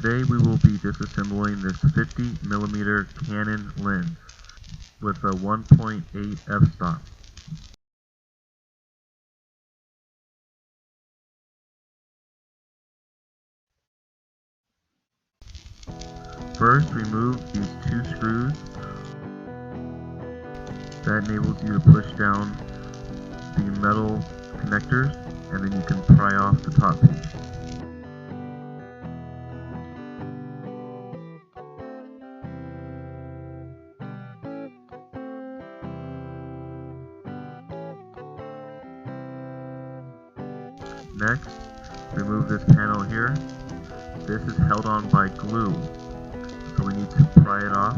Today we will be disassembling this 50mm Canon lens with a 1.8 f-stop. First, remove these two screws. That enables you to push down the metal connectors, and then you can pry off the top piece. Next, remove this panel here. This is held on by glue, so we need to pry it off.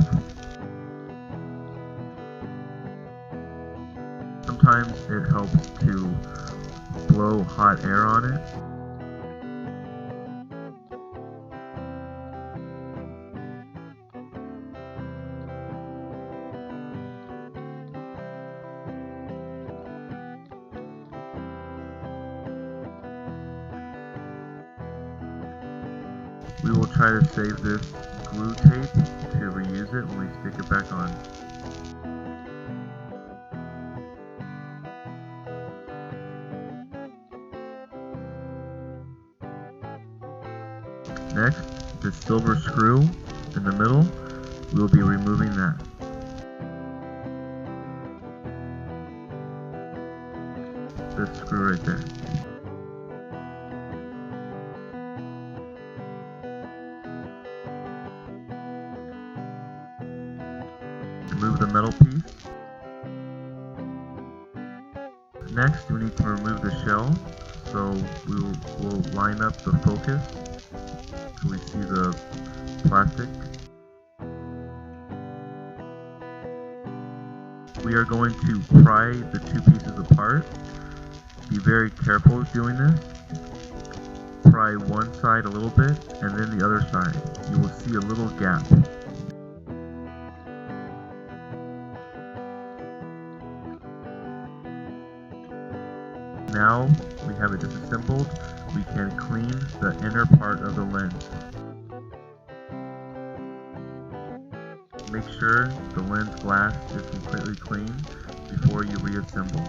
Sometimes it helps to blow hot air on it. We will try to save this glue tape to reuse it when we stick it back on. Next, the silver screw in the middle, we will be removing that. This screw right there. Remove the metal piece. Next, we need to remove the shell, so we'll line up the focus so we see the plastic. We are going to pry the two pieces apart. Be very careful with doing this. Pry one side a little bit and then the other side. You will see a little gap. Now we have it disassembled, we can clean the inner part of the lens. Make sure the lens glass is completely clean before you reassemble.